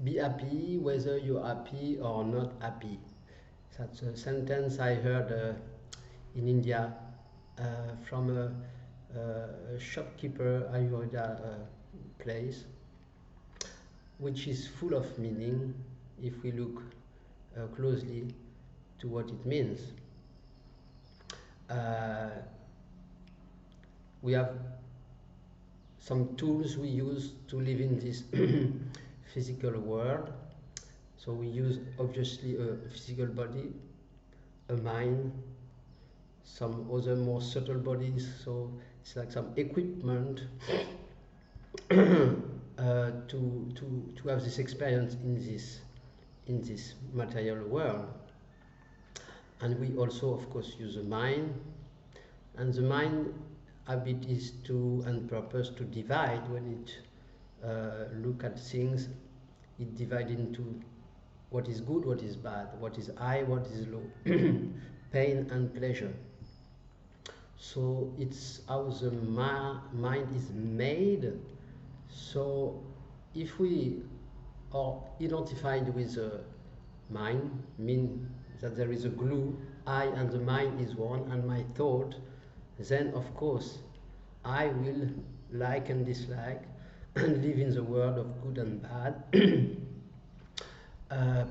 be happy whether you're happy or not happy. That's a sentence I heard in India from a shopkeeper Ayurveda place, which is full of meaning if we look closely to what it means. We have some tools we use to live in this physical world. So we use obviously a physical body, a mind, some other more subtle bodies. So it's like some equipment to have this experience in this material world. And we also, of course, use the mind, and the mind habit is to and purpose to divide. When it look at things, it divide into what is good, what is bad, what is high, what is low, pain and pleasure. So it's how the mind is made. So if we are identified with the mind, mean that there is a glue, I and the mind is one, and my thought, then of course I will like and dislike and live in the world of good and bad,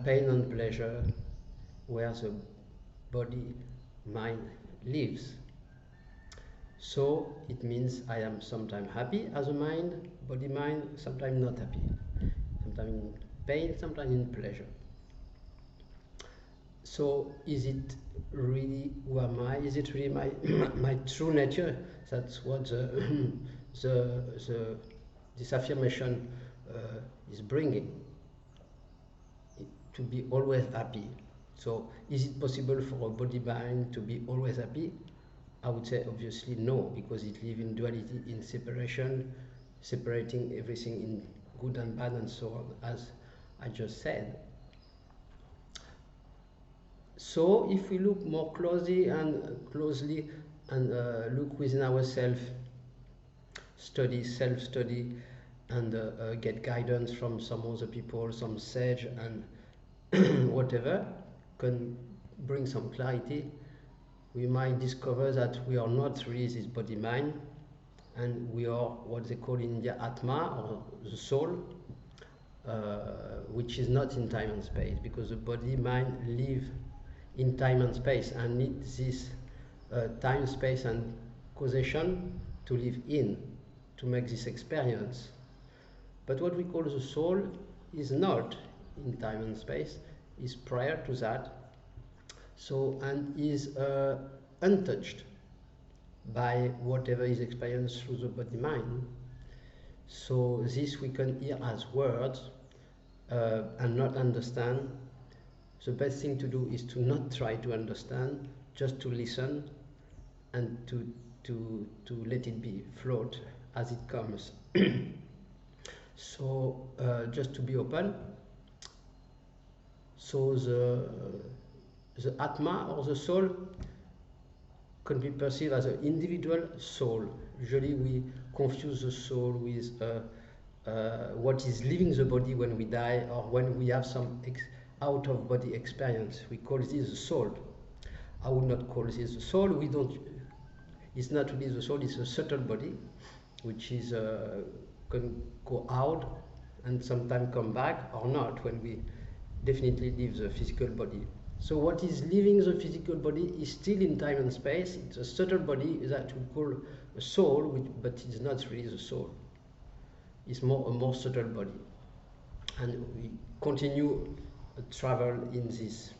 pain and pleasure, where the body mind lives. So it means I am sometimes happy as a mind, body mind, sometimes not happy, sometimes in pain, sometimes in pleasure. So is it really who am I? Is it really my my true nature? That's what this affirmation is bringing. To be always happy. So is it possible for a body mind to be always happy? I would say obviously no, because it lives in duality, in separation, separating everything in good and bad and so on, as I just said. So if we look more closely and look within ourselves, study, self-study, and get guidance from some other people, some sage and whatever, can bring some clarity, we might discover that we are not really this body-mind, and we are what they call in India Atman, or the soul, which is not in time and space, because the body-mind live in time and space and need this time, space and causation to live in, to make this experience. But what we call the soul is not in time and space, is prior to that, so, and is untouched by whatever is experienced through the body mind. So this we can hear as words and not understand. The best thing to do is to not try to understand, just to listen and to let it be, float as it comes. So just to be open. So the Atma, or the soul, can be perceived as an individual soul. Usually we confuse the soul with what is leaving the body when we die, or when we have some out-of-body experience. We call this the soul. I would not call this the soul. We don't. It's not really the soul. It's a subtle body, which is can go out and sometimes come back or not when we definitely leave the physical body. So what is leaving the physical body is still in time and space. It's a subtle body that we call a soul, but it's not really the soul. It's a more subtle body. And we continue travel in this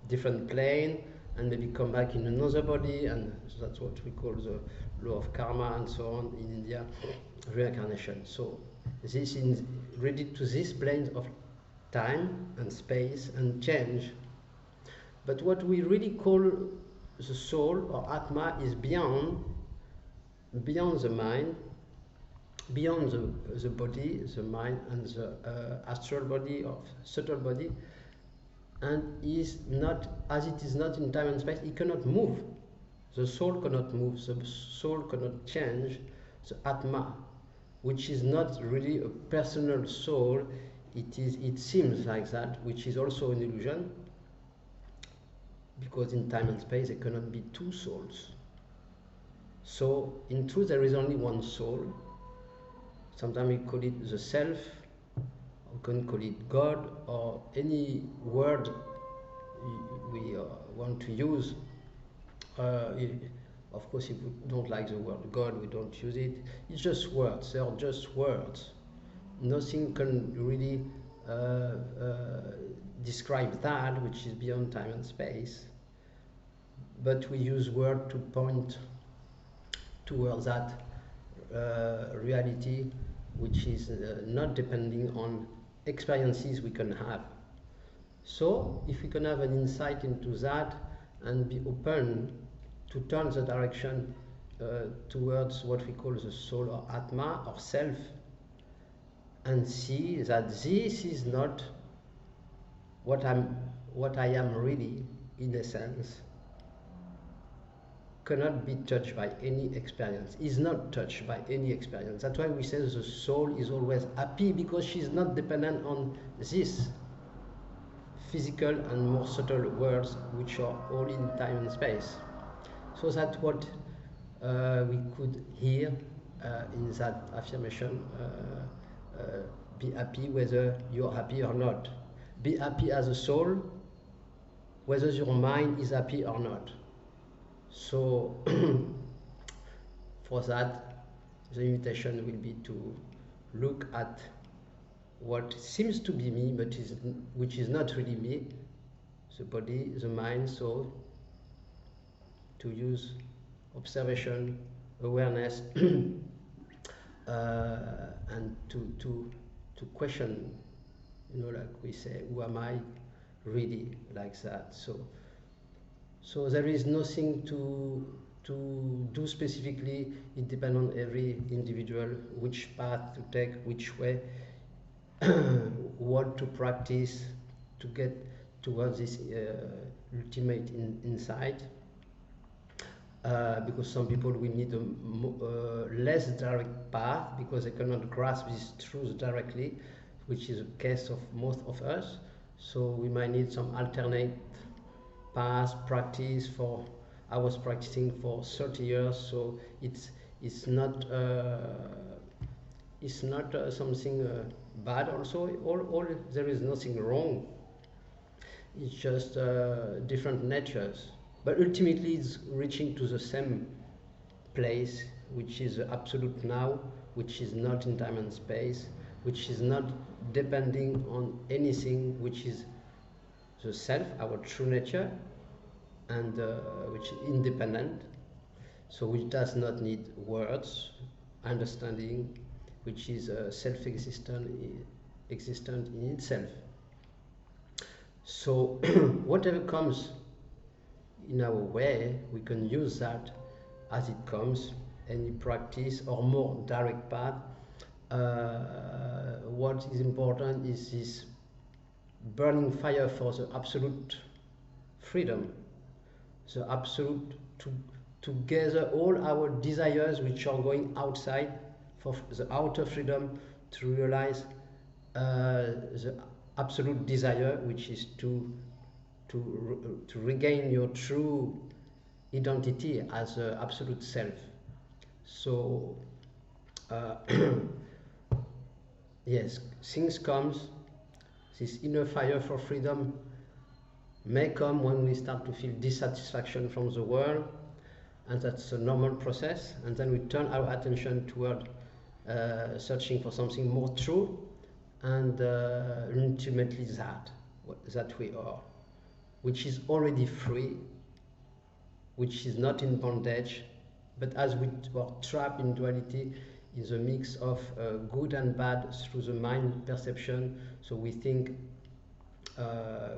different plane and maybe come back in another body, and that's what we call the law of karma and so on in India, reincarnation. So this is related to this plane of time and space and change. But what we really call the soul or Atma is beyond the mind, beyond the body, the mind, and the astral body or subtle body, and is not, as it is not in time and space, it cannot move. The soul cannot move, the soul cannot change. The Atma, which is not really a personal soul, it seems like that, which is also an illusion, because in time and space there cannot be two souls. So in truth there is only one soul. Sometimes we call it the self, we can call it God, or any word we want to use. Of course, if we don't like the word God, we don't use it. It's just words. They are just words. Nothing can really describe that which is beyond time and space. But we use word to point towards that reality which is not depending on experiences we can have. So if we can have an insight into that and be open to turn the direction towards what we call the soul or Atma or self, and see that this is not what I am really in essence, cannot be touched by any experience, is not touched by any experience. That's why we say the soul is always happy, because she's not dependent on this physical and more subtle worlds which are all in time and space. So that's what we could hear in that affirmation, be happy whether you're happy or not. Be happy as a soul, whether your mind is happy or not. So for that, the invitation will be to look at what seems to be me, but which is not really me, the body, the mind, soul, to use observation, awareness, and to question, like we say, who am I really, like that. So there is nothing to do specifically. It depends on every individual, which path to take, which way, what to practice to get towards this ultimate insight. Because some people will need a less direct path because they cannot grasp this truth directly, which is the case of most of us. So we might need some alternate path practice. I was practicing for 30 years, so it's not something bad. Also, all there is nothing wrong. It's just different natures. But ultimately, it's reaching to the same place, which is the absolute now, which is not in time and space, which is not depending on anything, which is the self, our true nature, and which is independent, so which does not need words, understanding, which is self-existent in itself. So whatever comes in our way, we can use that as it comes, any practice or more direct path. What is important is this burning fire for the absolute freedom, the absolute to gather all our desires which are going outside, for the outer freedom, to realize the absolute desire, which is to regain your true identity as the absolute self. So yes, things comes. This inner fire for freedom may come when we start to feel dissatisfaction from the world, and that's a normal process. And then we turn our attention toward searching for something more true, and ultimately that we are, which is already free, which is not in bondage, but as we are trapped in duality, in the mix of good and bad through the mind perception. So we think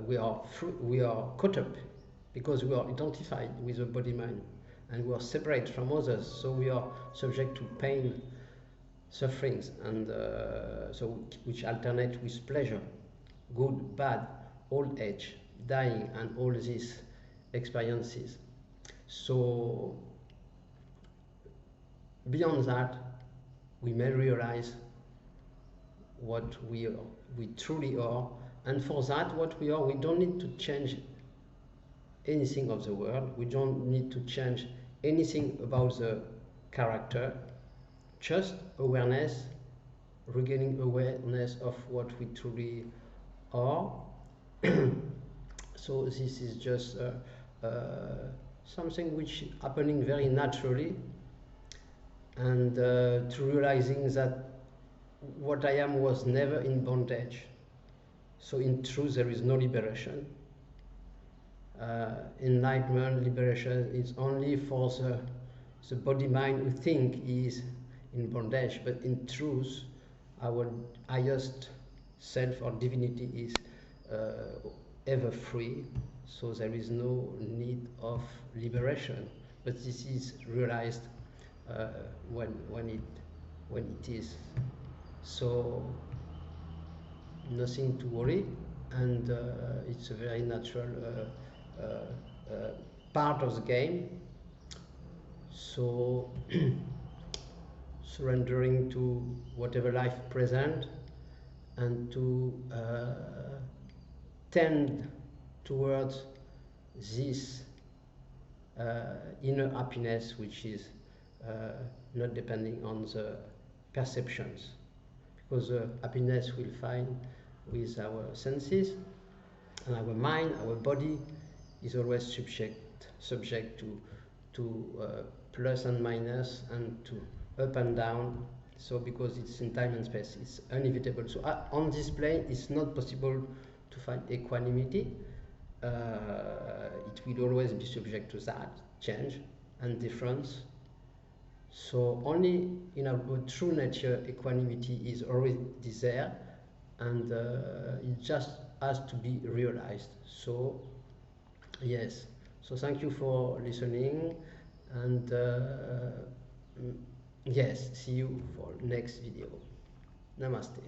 we are caught up because we are identified with the body mind, and we are separate from others. So we are subject to pain, sufferings, and so which alternate with pleasure, good, bad, old age, dying, and all these experiences. So beyond that, we may realize what we truly are. And for that, what we are, we don't need to change anything of the world. We don't need to change anything about the character. Just awareness, regaining awareness of what we truly are. So this is just something which happening very naturally, and to realizing that what I am was never in bondage. So in truth, there is no liberation. Enlightenment, liberation is only for the body mind who think is in bondage, but in truth, our highest self or divinity is ever free, so there is no need of liberation. But this is realized when it is. So nothing to worry, and it's a very natural part of the game. So surrendering to whatever life present, and to tend towards this inner happiness, which is not depending on the perceptions, because happiness we'll find with our senses, and our mind, our body is always subject to plus and minus, and to up and down. So because it's in time and space, it's inevitable. So on this plane, it's not possible to find equanimity. It will always be subject to that change and difference. So only in our true nature, equanimity is already there, and it just has to be realized. So yes, so thank you for listening, and yes, see you for next video. Namaste.